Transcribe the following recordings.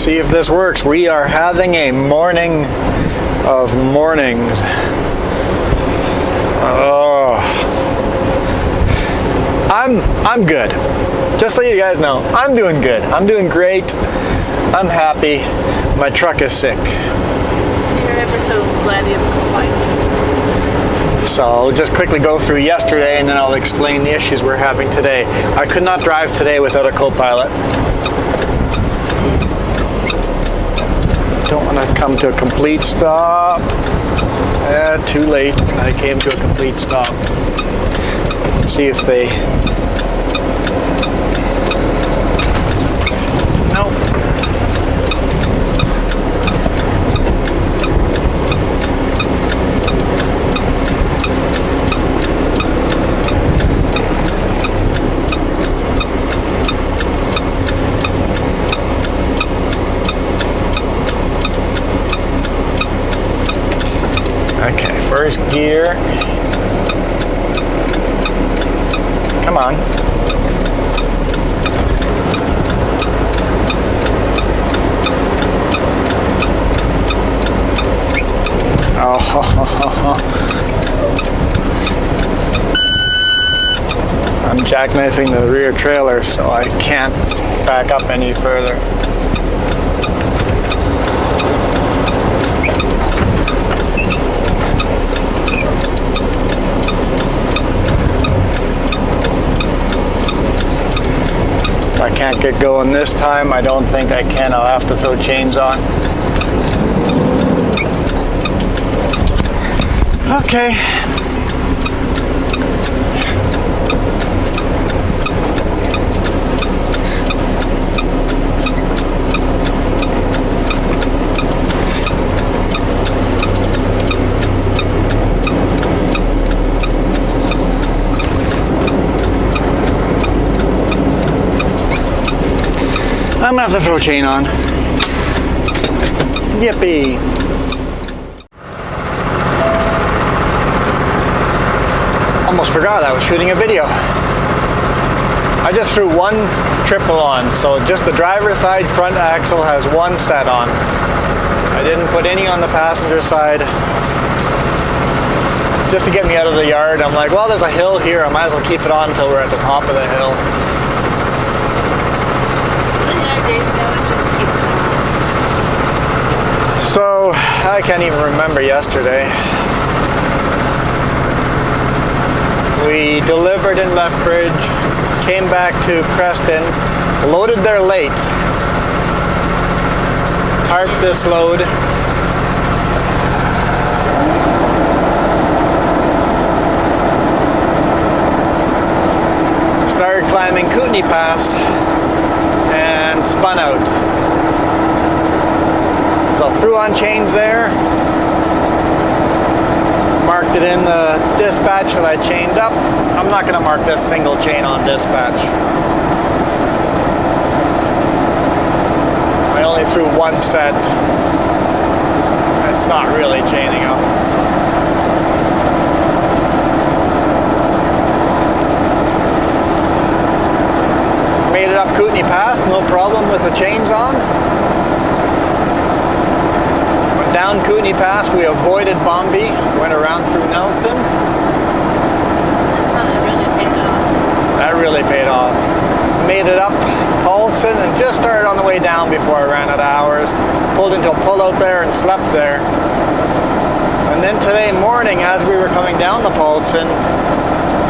see if this works. We are having a morning of mornings. Oh, I'm good. Just so you guys know, I'm doing good. I'm doing great. I'm happy. My truck is sick. You're ever so glad you have a So I'll just quickly go through yesterday and then I'll explain the issues we're having today. I could not drive today without a co-pilot. Don't want to come to a complete stop. Too late. I came to a complete stop. Let's see if they... Nope. Okay, first gear. Come on. Oh, I'm jackknifing the rear trailer, so I can't back up any further. I can't get going this time. I don't think I can. I'll have to throw chains on. Okay. I'm gonna have to throw a chain on. Yippee! Almost forgot I was shooting a video. I just threw one triple on, so just the driver's side front axle has one set on. I didn't put any on the passenger side. Just to get me out of the yard, I'm like, well, there's a hill here. I might as well keep it on until we're at the top of the hill. So, I can't even remember yesterday. We delivered in Lethbridge, came back to Preston, loaded there late, tarped this load, started climbing Kootenai Pass, and spun out. So threw on chains there, marked it in the dispatch that I chained up. I'm not going to mark this single chain on dispatch. I only threw one set. It's not really chaining up. Made it up Kootenai Pass, no problem with the chains on. Down Kootenai Pass, we avoided Bombay, went around through Nelson. That really paid off. Made it up Paulson and just started on the way down before I ran out of hours. Pulled into a pullout there and slept there. And then today morning, as we were coming down the Paulson,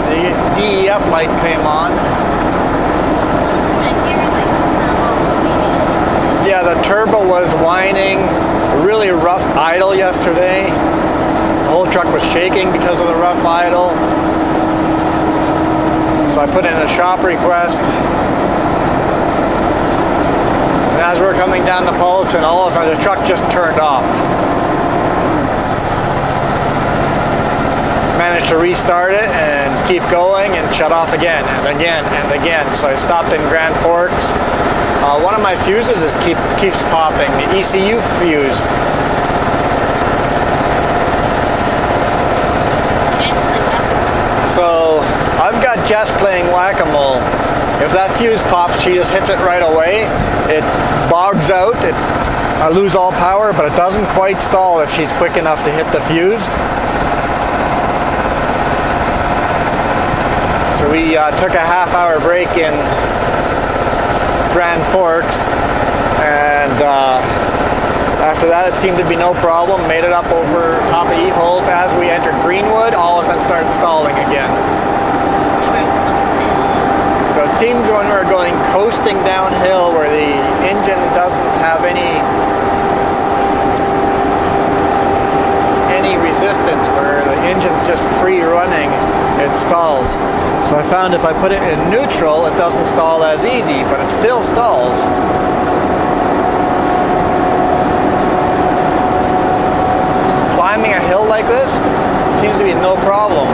the DEF light came on. Yeah, the turbo was whining. Really rough idle yesterday. The whole truck was shaking because of the rough idle. So I put in a shop request. And as we were coming down the Paulson, all of a sudden the truck just turned off. Managed to restart it and keep going and shut off again and again and again. So I stopped in Grand Forks. One of my fuses keeps popping, the ECU fuse. So I've got Jess playing whack-a-mole If that fuse pops, she just hits it right away. It bogs out. I lose all power, but it doesn't quite stall if she's quick enough to hit the fuse. So we took a half-hour break in Grand Forks, and after that it seemed to be no problem. Made it up over top of E-Holt. As we entered Greenwood, all of a sudden started stalling again. So it seems when we're going coasting downhill where the engine doesn't have any resistance, where the engine's just free running, it stalls. So I found if I put it in neutral, it doesn't stall as easy, but it still stalls. Climbing a hill like this seems to be no problem.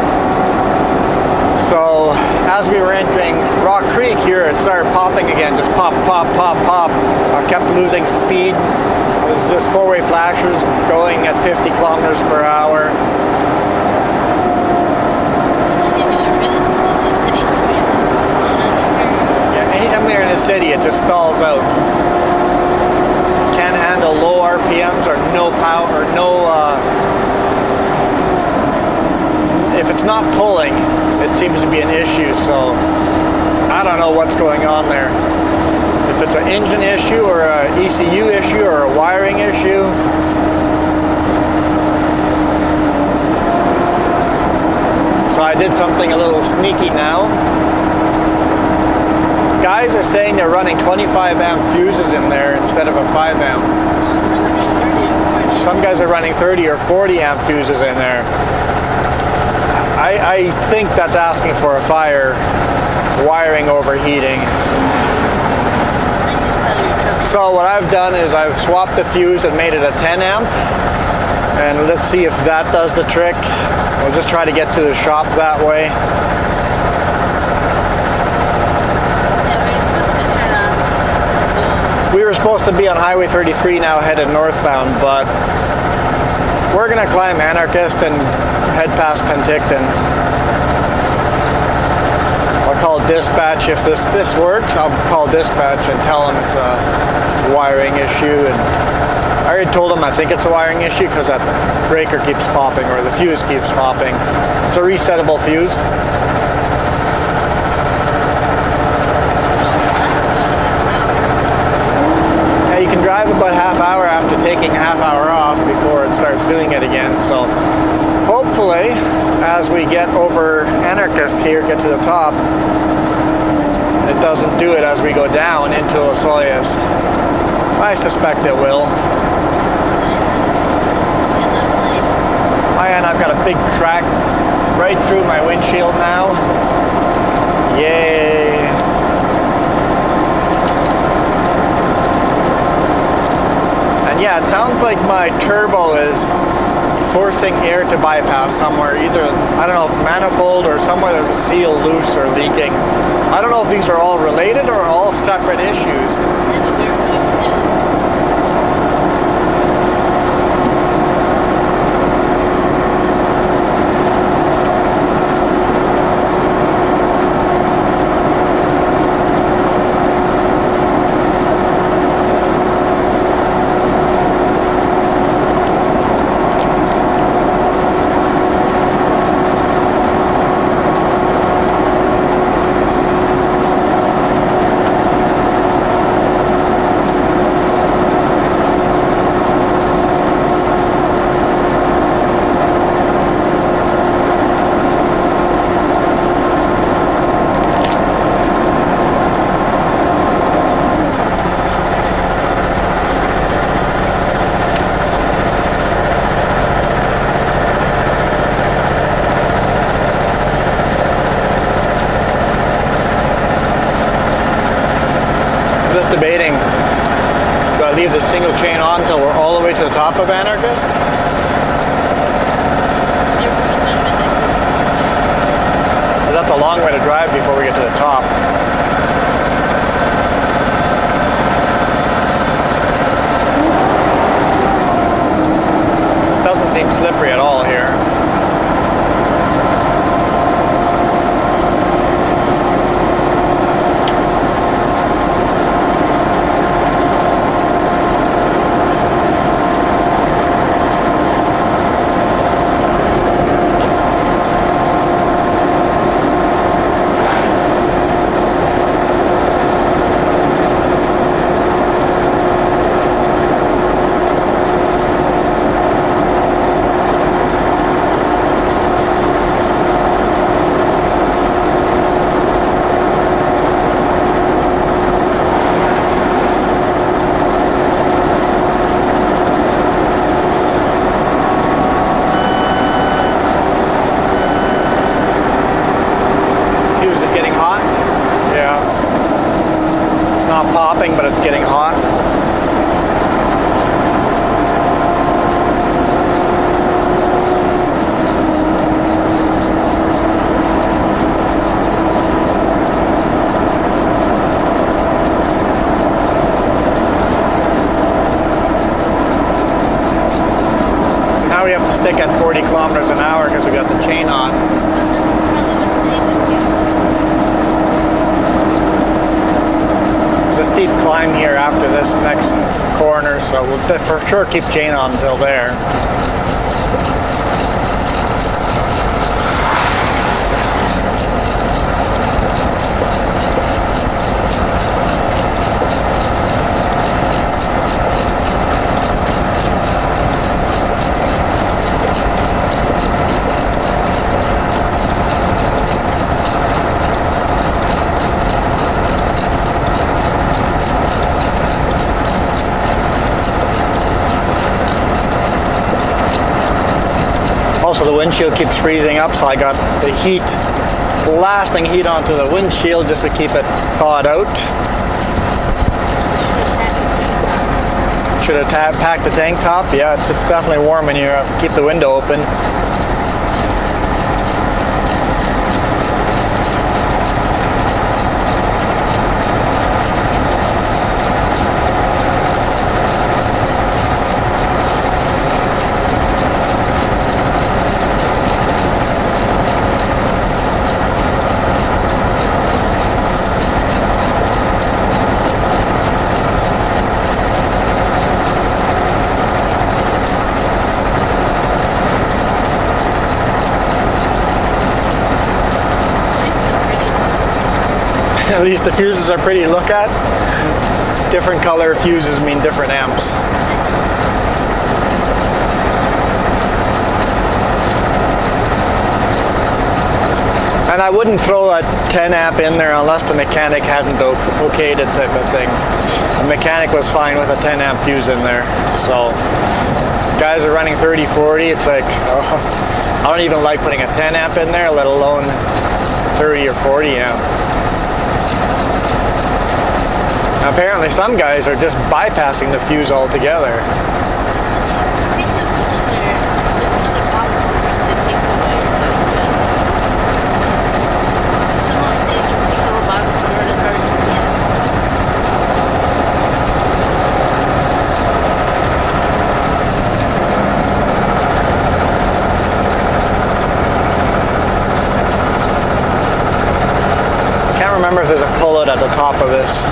So as we were entering Rock Creek here, it started popping again, just pop, pop, pop, pop. I kept losing speed. It was just four-way flashers going at 50 kilometers per hour. Yeah, anytime we're in the city, it just stalls out. Can't handle low RPMs or no power, or no. If it's not pulling, it seems to be an issue. So I don't know what's going on there. If it's an engine issue or an ECU issue or a wiring issue. So I did something a little sneaky now. Guys are saying they're running 25 amp fuses in there instead of a 5 amp. Some guys are running 30 or 40 amp fuses in there. I think that's asking for a fire, wiring overheating. So what I've done is I've swapped the fuse and made it a 10 amp. And let's see if that does the trick. We'll just try to get to the shop that way. We were supposed to be on Highway 33 now headed northbound, but we're going to climb Anarchist and head past Penticton. I'll call dispatch if this works. I'll call dispatch and tell them it's a wiring issue. And I already told them I think it's a wiring issue because that breaker keeps popping, or the fuse keeps popping. It's a resettable fuse. Yeah, you can drive about half hour after taking a half hour off before it starts doing it again. So hopefully, as we get over Anarchist here, get to the top, it doesn't do it as we go down into Osoyoos. I suspect it will. And I've got a big crack right through my windshield now. Yay! And yeah, it sounds like my turbo is forcing air to bypass somewhere. Either, I don't know, manifold or somewhere there's a seal loose or leaking. I don't know if these are all related or all separate issues. Debating, do I leave the single chain on until we're all the way to the top of Anarchist? But that's a long way to drive before we get to the top. It doesn't seem slippery at all here. running, but it's getting hot. Now we have to stick at 40 kilometers an hour because we got the chain on. There's a steep climb here after this next corner, so we'll for sure keep chain on until there. Also, the windshield keeps freezing up, so I got the heat, blasting heat onto the windshield just to keep it thawed out. Should have packed the tank top. Yeah, it's definitely warm in here. Keep the window open. At least the fuses are pretty to look at. Different color fuses mean different amps. And I wouldn't throw a 10 amp in there unless the mechanic hadn't okayed it type of thing. The mechanic was fine with a 10 amp fuse in there. So guys are running 30-40, it's like, oh, I don't even like putting a 10 amp in there, let alone 30 or 40 amp. Apparently some guys are just bypassing the fuse altogether. Can't remember if there's a pullout at the top of this.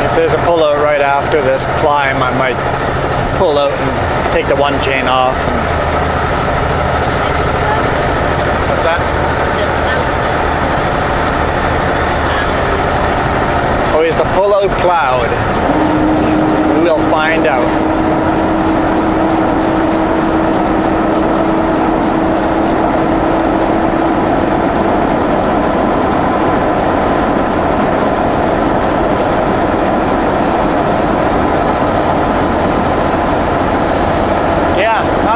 If there's a pullout right after this climb, I might pull out and take the one chain off. What's that? Oh, is the pullout cloud? We will find out.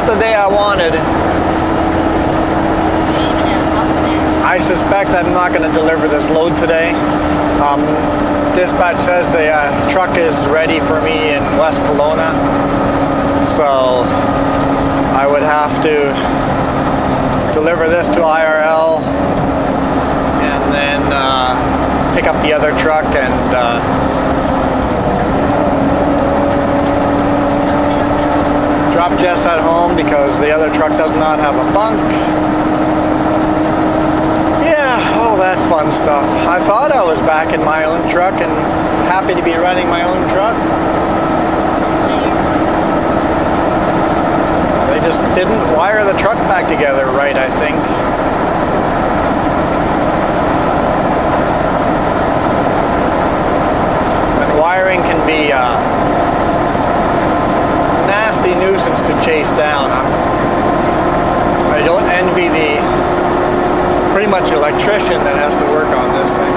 The day I wanted. I suspect I'm not going to deliver this load today. Dispatch says the truck is ready for me in West Kelowna, so I would have to deliver this to IRL and then pick up the other truck and drop Jess at home because the other truck does not have a bunk. Yeah, all that fun stuff. I thought I was back in my own truck and happy to be running my own truck. They just didn't wire the truck back together right, I think. And wiring can be nasty nuisance to chase down. I don't envy the pretty much electrician that has to work on this thing.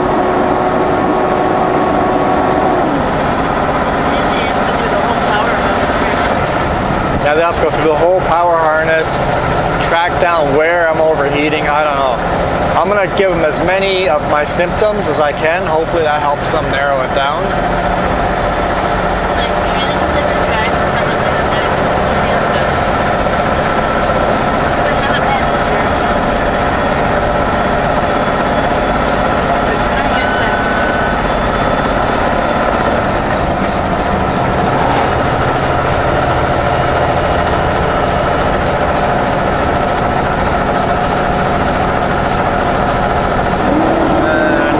Yeah, they have to go through the whole power harness, track down where I'm overheating. I don't know. I'm gonna give them as many of my symptoms as I can. Hopefully that helps them narrow it down. Like, we really never tried some of the other stuff. But have a passenger. It's pretty good stuff.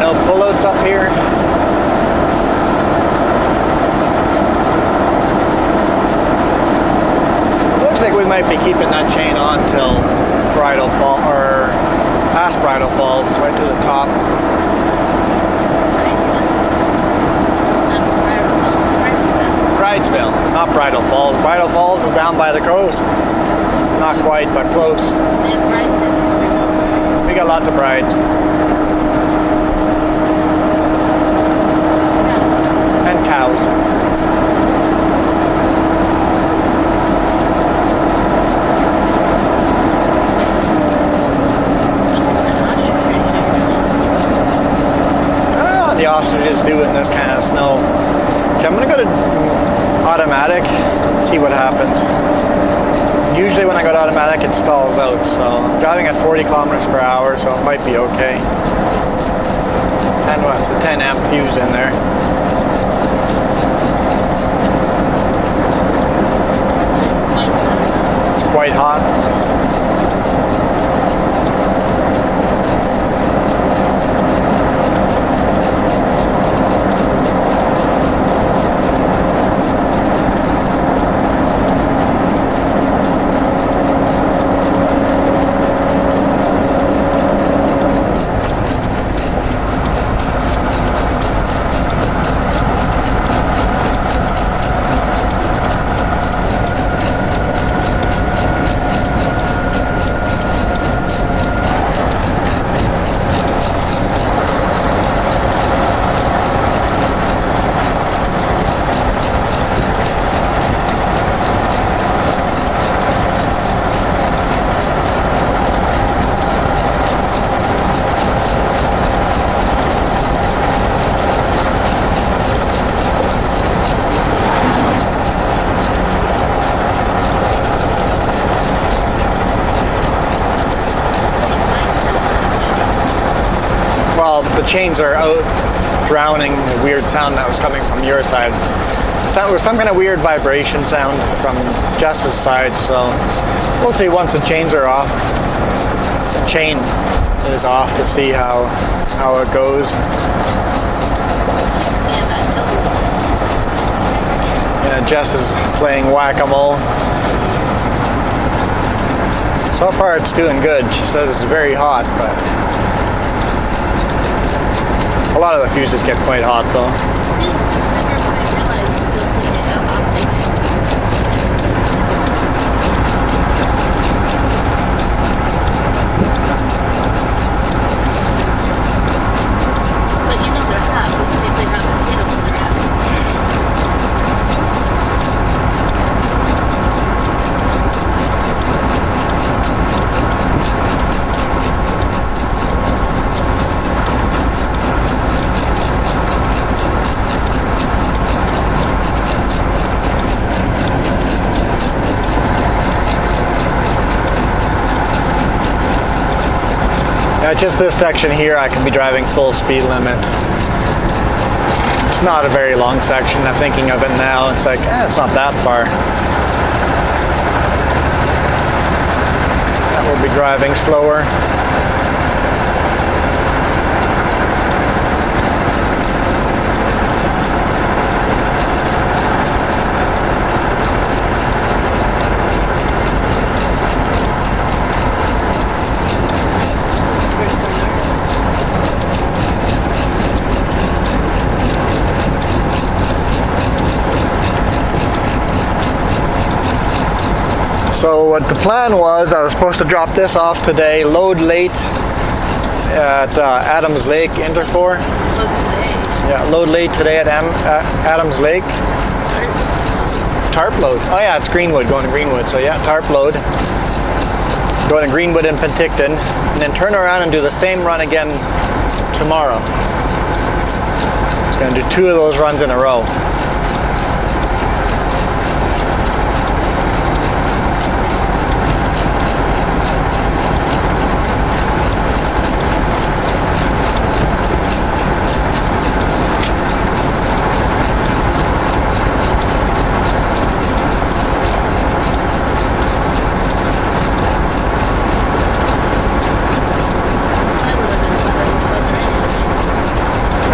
No pullouts up here. Looks like we might be keeping that chain on till Bridal Fall, or past Bridal Falls, right to the top. Bridesville, not Bridal Falls. Bridal Falls is down by the coast. Not quite, but close. We got lots of brides. And cows. I don't know how the ostriches do in this kind of snow. Okay, I'm gonna go to automatic, see what happens. Usually when I go to automatic it stalls out, so I'm driving at 40 kilometers per hour, so it might be okay. And with the 10 amp fuse in there. It's quite hot. Well, the chains are out drowning the weird sound that was coming from your side. There was some kind of weird vibration sound from Jess's side, so we'll see once the chains are off. The chain is off to see how it goes. Yeah, Jess is playing whack-a-mole. So far it's doing good. She says it's very hot, but a lot of the fuses get quite hot though. But you know they're hot because they have potato when they're hot. Yeah, just this section here I can be driving full speed limit. It's not a very long section. I'm thinking of it now. It's like, it's not that far. That will be driving slower. So what the plan was, I was supposed to drop this off today, load late at Adams Lake Interfor. Yeah, load late today at Adams Lake. Tarp load. Oh yeah, it's Greenwood, going to Greenwood. So yeah, tarp load. go to Greenwood and Penticton, and then turn around and do the same run again tomorrow. It's going to do 2 of those runs in a row.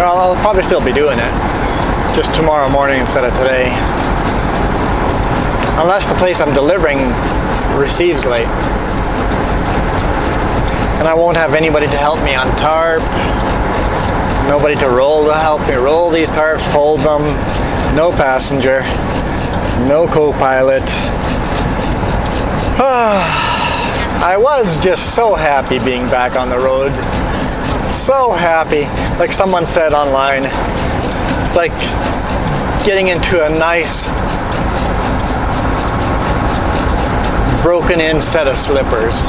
I'll probably still be doing it, just tomorrow morning instead of today. Unless the place I'm delivering receives late. And I won't have anybody to help me on tarp, nobody to help me roll these tarps, fold them, no passenger, no co-pilot. I was just so happy being back on the road. So happy. Like someone said online, like getting into a nice broken in set of slippers.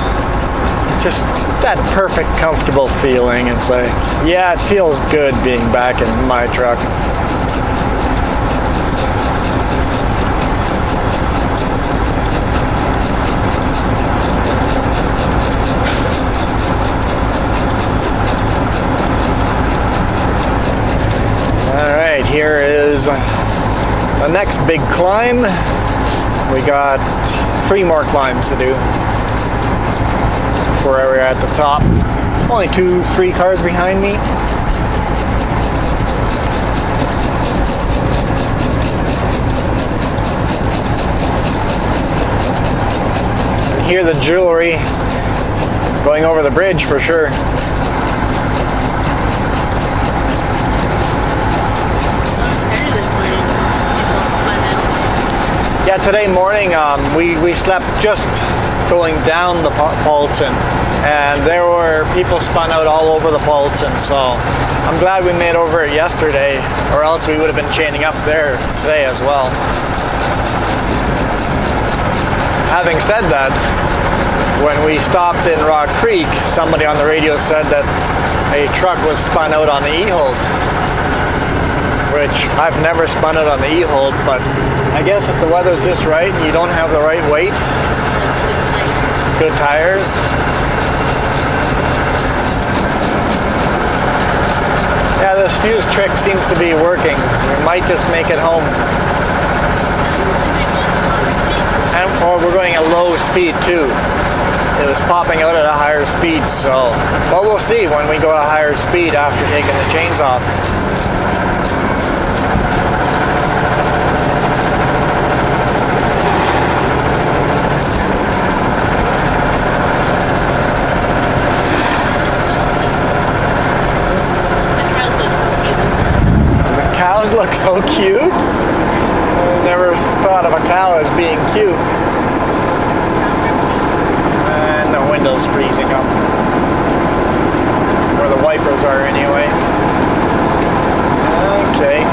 Just that perfect comfortable feeling. It's like, yeah, it feels good being back in my truck. Here is the next big climb. We got 3 more climbs to do before we're at the top. Only 2-3 cars behind me. And hear the jewelry going over the bridge for sure. Yeah, today morning we slept just going down the Paulson, and there were people spun out all over the Paulson, so I'm glad we made over it yesterday, or else we would have been chaining up there today as well. Having said that, when we stopped in Rock Creek, somebody on the radio said that a truck was spun out on the E-Holt, which I've never spun out on the E-Holt, but I guess if the weather's just right and you don't have the right weight, good tires. Yeah, this fuse trick seems to be working. We might just make it home. Or we're going at low speed too. It was popping out at a higher speed, so, but we'll see when we go to higher speed after taking the chains off. Cows look so cute. I never thought of a cow as being cute. And the window's freezing up. Where the wipers are anyway. Okay.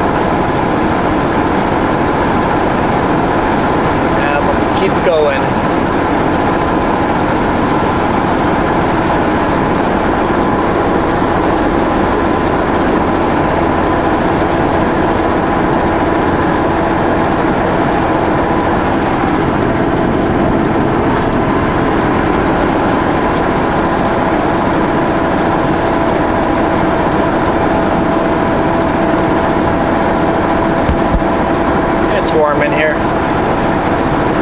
Now we'll keep going. Warm in here.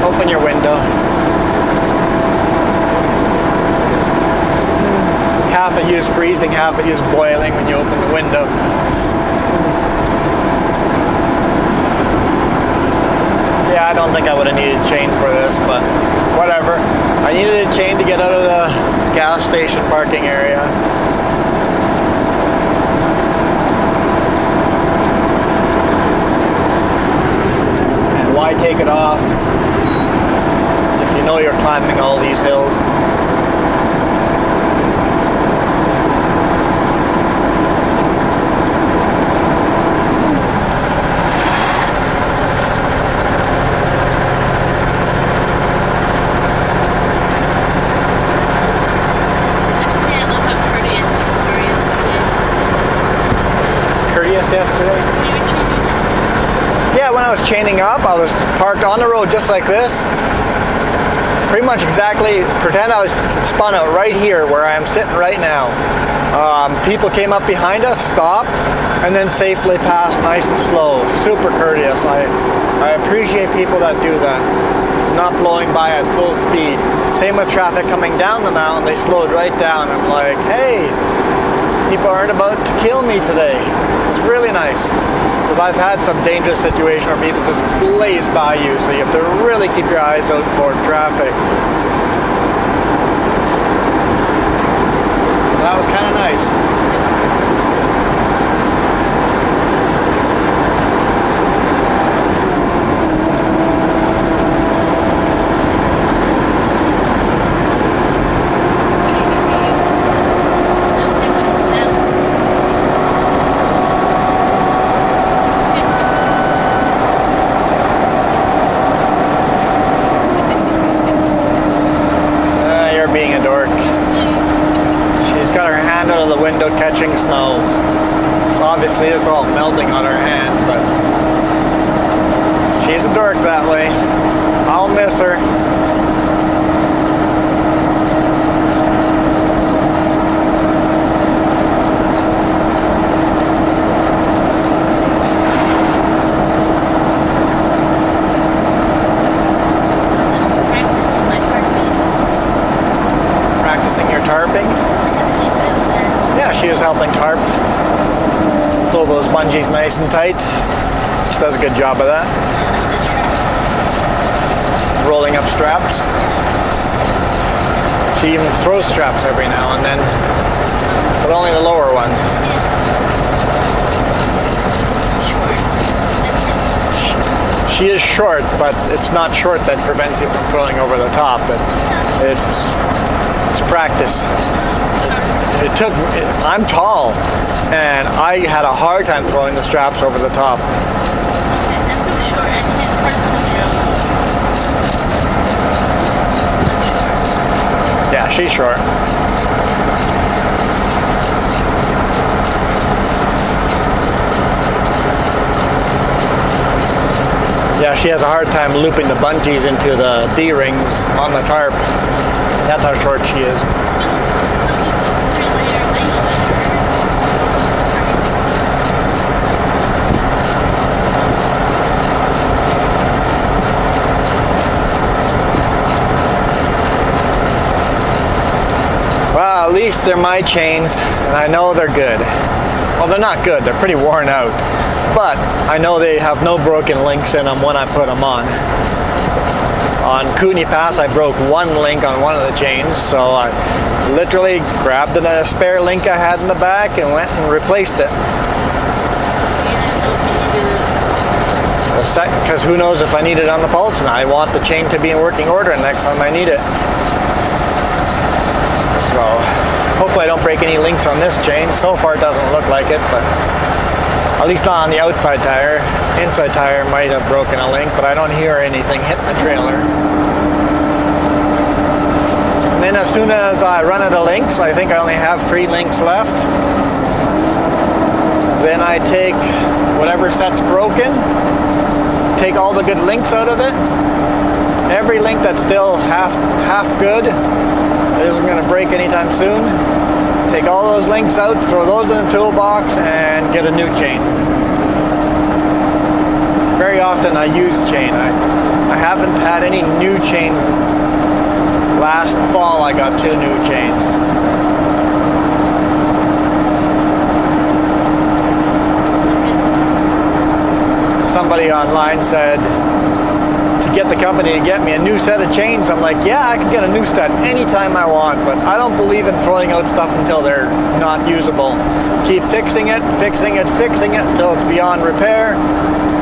Open your window. Half of you is freezing, half of you is boiling when you open the window. Yeah, I don't think I would have needed a chain for this, but whatever. I needed a chain to get out of the gas station parking area. Why take it off if you know you're climbing all these hills? yesterday. You were changing up. Yeah, when I was chaining up, I was parked on the road just like this. Pretty much exactly, pretend I was spun out right here where I am sitting right now. People came up behind us, stopped, and then safely passed nice and slow. Super courteous. I appreciate people that do that. Not blowing by at full speed. Same with traffic coming down the mountain, they slowed right down. I'm like, hey, people aren't about to kill me today. It's really nice. Because I've had some dangerous situation where people just blaze by you, so you have to really keep your eyes out for traffic. So that was kind of nice. Being a dork. She's got her hand out of the window catching snow. It's obviously just all melting on her hand, but she's a dork that way. I'll miss her. Tarping? Yeah, she was helping tarp. Pull those bungees nice and tight. She does a good job of that. Rolling up straps. She even throws straps every now and then, but only the lower ones. She is short, but it's not short that prevents you from throwing over the top. It's practice. I'm tall, and I had a hard time throwing the straps over the top. That's so short. I can't park somewhere. Yeah, she's short. Yeah, she has a hard time looping the bungees into the D-rings on the tarp. That's how short she is. Well, at least they're my chains, and I know they're good. Well, they're not good. They're pretty worn out. But I know they have no broken links in them when I put them on. On Kootenai Pass, I broke one link on one of the chains, so I literally grabbed a spare link I had in the back and went and replaced it. Because who knows if I need it on the pulse, and I want the chain to be in working order next time I need it. So hopefully I don't break any links on this chain. So far it doesn't look like it, but at least not on the outside tire. Inside tire might have broken a link, but I don't hear anything hitting the trailer. And then as soon as I run out of links, I think I only have 3 links left. Then I take whatever set's broken, take all the good links out of it. Every link that's still half good isn't going to break anytime soon. Take all those links out, throw those in the toolbox, and get a new chain. Very often I use chain. I haven't had any new chains. Last fall I got 2 new chains. Somebody online said to get the company to get me a new set of chains. I'm like, yeah, I can get a new set anytime I want, but I don't believe in throwing out stuff until they're not usable. Keep fixing it until it's beyond repair,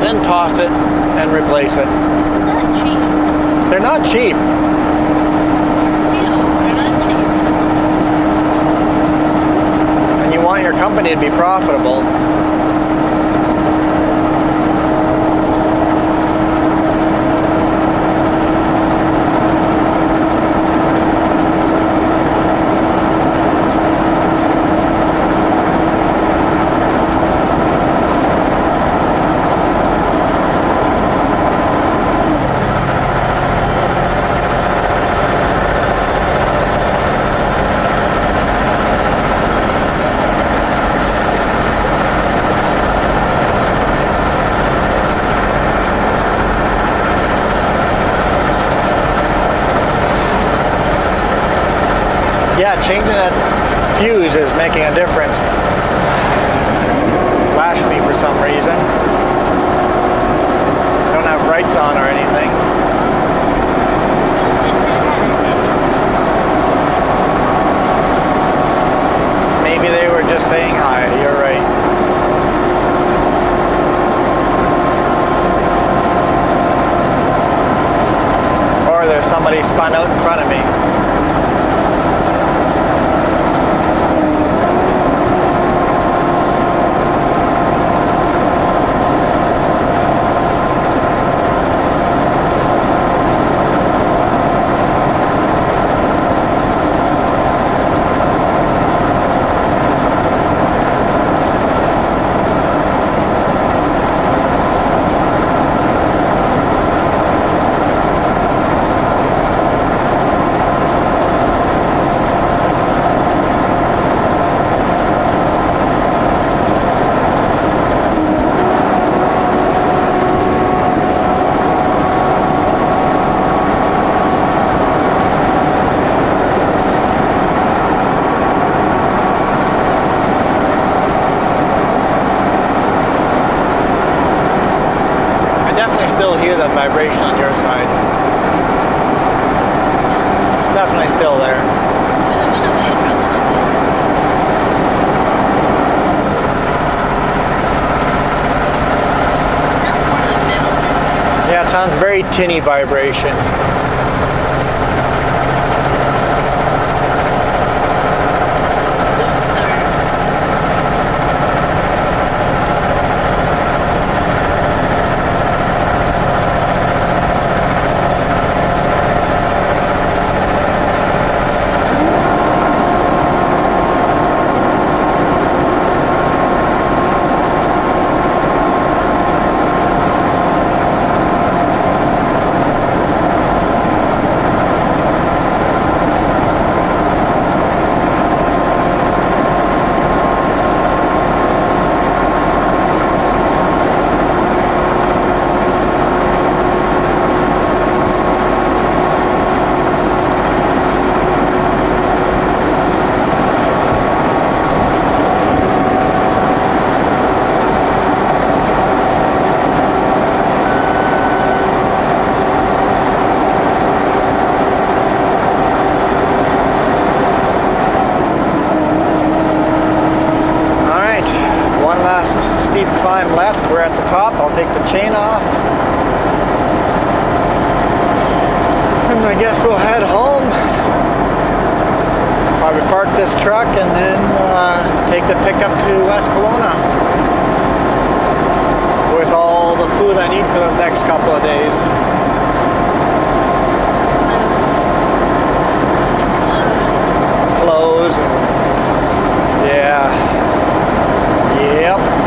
then toss it and replace it. They're not cheap. And you want your company to be profitable. Yeah, changing that fuse is making a difference. Flashed me for some reason. Don't have brights on or anything. Maybe they were just saying hi. You're right. Or there's somebody spun out in front of me. Hear that vibration on your side. It's definitely still there. Yeah, it sounds very tinny vibration. Steep climb left. We're at the top. I'll take the chain off. And I guess we'll head home. Probably park this truck and then take the pickup to West Kelowna with all the food I need for the next couple of days. Clothes. Yeah. Yep.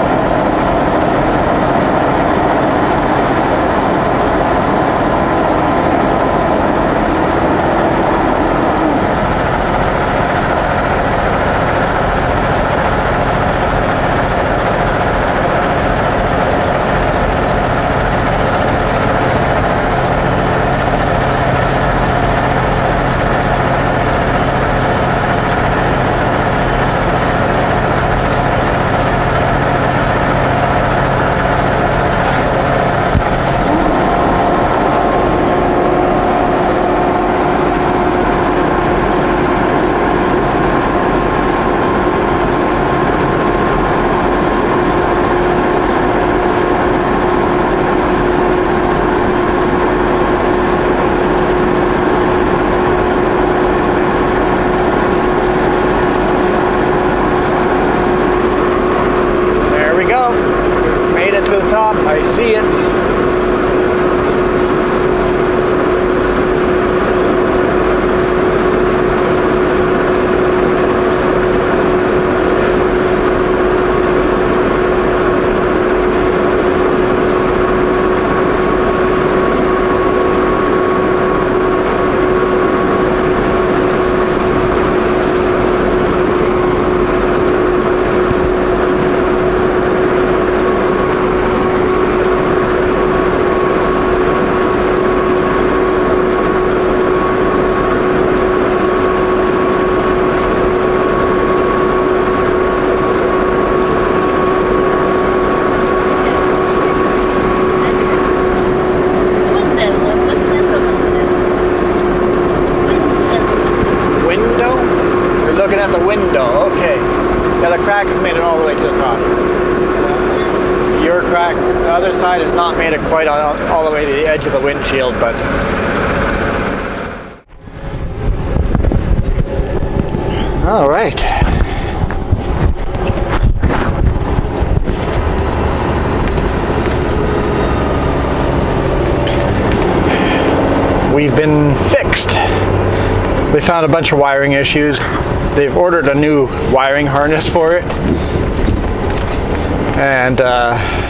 window. Okay. Yeah, the crack has made it all the way to the top. Your crack, the other side has not made it quite all the way to the edge of the windshield, but all right. We've been fixed. They found a bunch of wiring issues. They've ordered a new wiring harness for it, and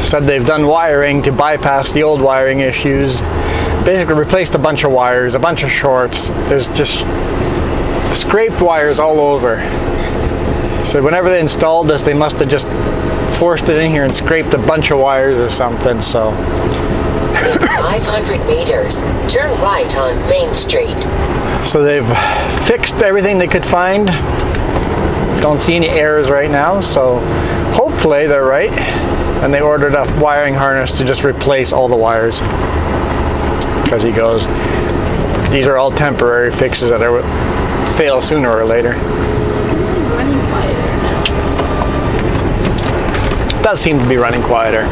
said they've done wiring to bypass the old wiring issues. Basically replaced a bunch of wires, a bunch of shorts. There's just scraped wires all over. So whenever they installed this, they must have just forced it in here and scraped a bunch of wires or something. So 500 meters, turn right on Main Street. So they've fixed everything they could find. Don't see any errors right now, so hopefully they're right. And they ordered a wiring harness to just replace all the wires. Because he goes, these are all temporary fixes that will fail sooner or later. Running quieter now. It does seem to be running quieter.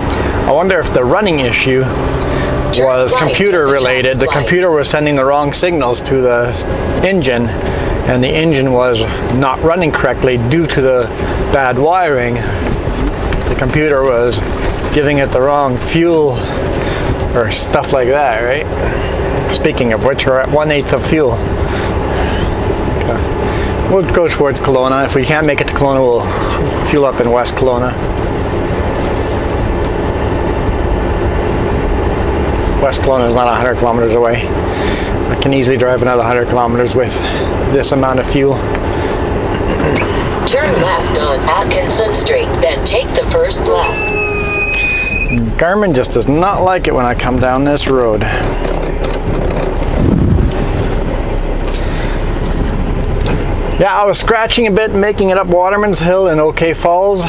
I wonder if the running issue was computer related. The computer was sending the wrong signals to the engine, and the engine was not running correctly due to the bad wiring. The computer was giving it the wrong fuel or stuff like that, right? Speaking of which, we're at 1/8 of fuel. Okay. We'll go towards Kelowna. If we can't make it to Kelowna, we'll fuel up in West Kelowna. West Kelowna is not 100 kilometers away. I can easily drive another 100 kilometers with this amount of fuel. Turn left on Atkinson Street, then take the first left. Garmin just does not like it when I come down this road. Yeah, I was scratching a bit, making it up Waterman's Hill in OK Falls.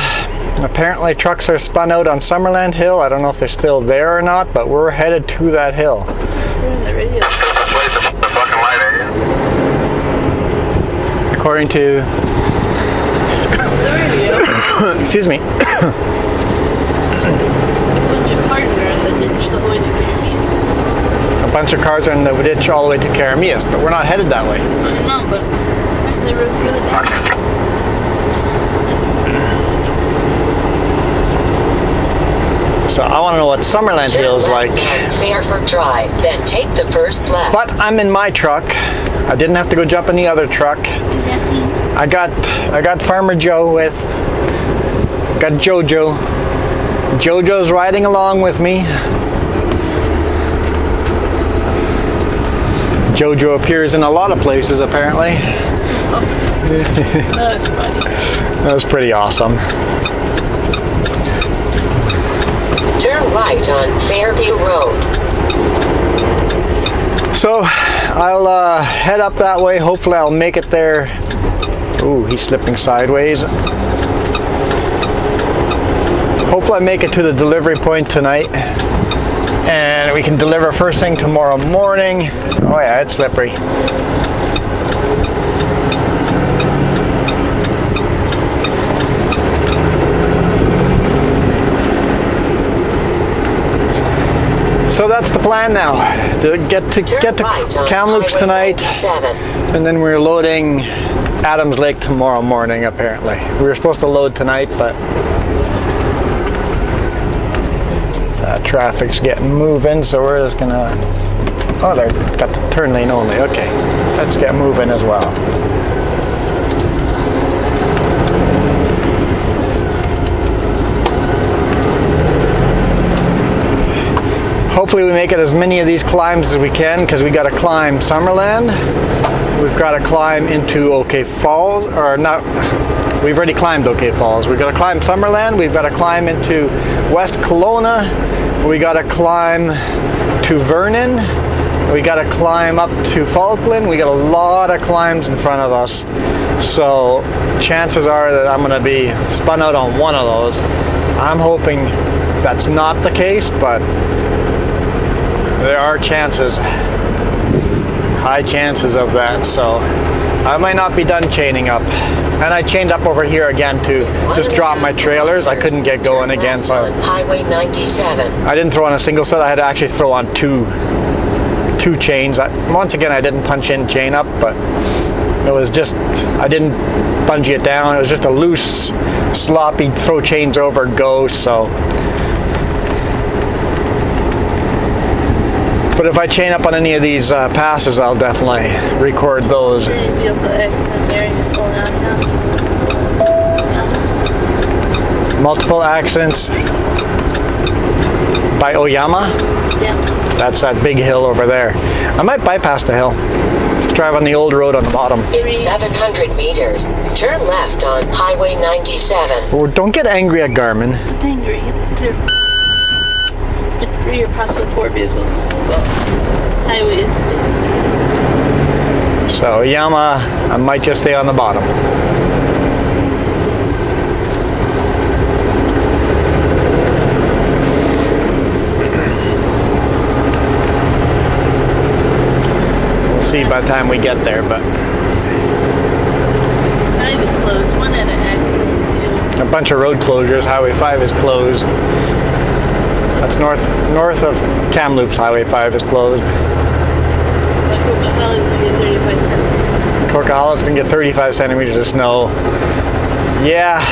Apparently trucks are spun out on Summerland Hill. I don't know if they're still there or not, but we're headed to that hill. We're in the radio. According to... The radio. Excuse me. A bunch of cars are in the ditch the whole way to Caribbean. A bunch of cars are in the ditch all the way to Karamias, but we're not headed that way. I don't know, but they were really bad. So I want to know what Summerland Hill is like. Fairford Drive, then take the first left. But I'm in my truck. I didn't have to go jump in the other truck. I got Farmer Joe with. Got Jojo. Jojo's riding along with me. Jojo appears in a lot of places apparently. That's funny. That was pretty awesome. Turn right on Fairview Road. So I'll head up that way. Hopefully I'll make it there. Ooh, he's slipping sideways. Hopefully I make it to the delivery point tonight, and we can deliver first thing tomorrow morning. Oh yeah, it's slippery. So that's the plan now, to get to Kamloops tonight, and then we're loading Adams Lake tomorrow morning apparently. We were supposed to load tonight, but traffic's getting moving, so we're just gonna, oh, they've got the turn lane only, okay. Let's get moving as well. Hopefully we make it as many of these climbs as we can, because we got to climb Summerland. We've got to climb into OK Falls, or not, we've already climbed OK Falls. We've got to climb Summerland, we've got to climb into West Kelowna, we got to climb to Vernon, we got to climb up to Falkland. We got a lot of climbs in front of us. So chances are that I'm going to be spun out on one of those. I'm hoping that's not the case, but there are chances. High chances of that, so I might not be done chaining up. And I chained up over here again to just drop my trailers. I couldn't get going again, so Highway 97. I didn't throw on a single set. I had to actually throw on two chains. Once again, I didn't punch in chain up, but it was just, I didn't bungee it down. It was just a loose, sloppy throw chains over, go, so. But if I chain up on any of these passes, I'll definitely record those. Then you'll put X in there and pull down, yeah. Multiple accents by Oyama. Yeah. That's that big hill over there. I might bypass the hill. Just drive on the old road on the bottom. In 700 meters, turn left on Highway 97. Oh, don't get angry at Garmin. I'm angry. It's a difference. It's 3 or possibly 4 vehicles. Well, highway is So Oyama, I might just stay on the bottom. See by the time we get there, but highway's closed. One at an accident too. a bunch of road closures. Highway 5 is closed. That's north of Kamloops. Highway 5 is closed. Like Coca-Cola's gonna get 35 cents. Coquihala's gonna get 35 centimeters of snow. Yeah,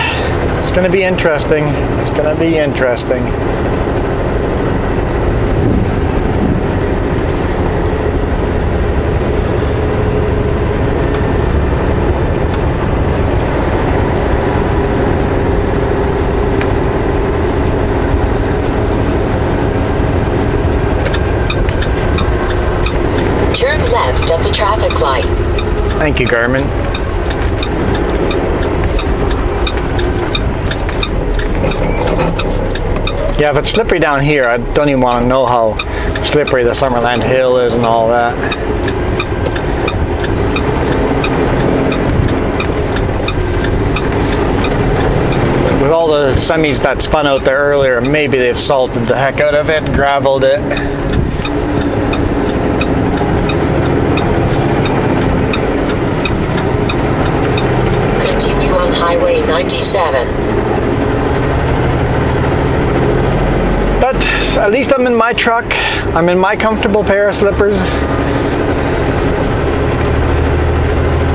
it's gonna be interesting. It's gonna be interesting. Turn left at the traffic light. Thank you, Garmin. Yeah, if it's slippery down here, I don't even want to know how slippery the Summerland Hill is and all that. With all the semis that spun out there earlier, maybe they've salted the heck out of it, graveled it. Continue on Highway 97. But at least I'm in my truck. I'm in my comfortable pair of slippers.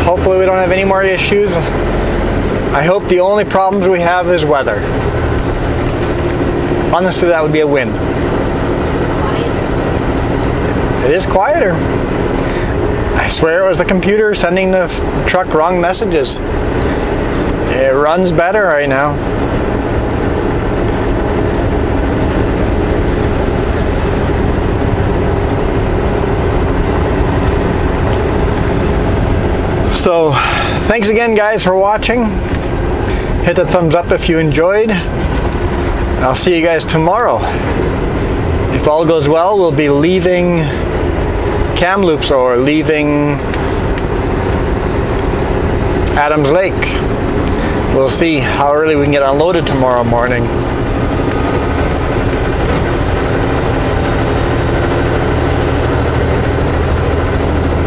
Hopefully we don't have any more issues. I hope the only problems we have is weather. Honestly, that would be a win. It's quiet. It is quieter. I swear it was the computer sending the truck wrong messages. It runs better right now. So, thanks again, guys, for watching. Hit the thumbs up if you enjoyed. And I'll see you guys tomorrow. If all goes well, we'll be leaving Kamloops or leaving Adams Lake. We'll see how early we can get unloaded tomorrow morning.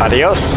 Adios.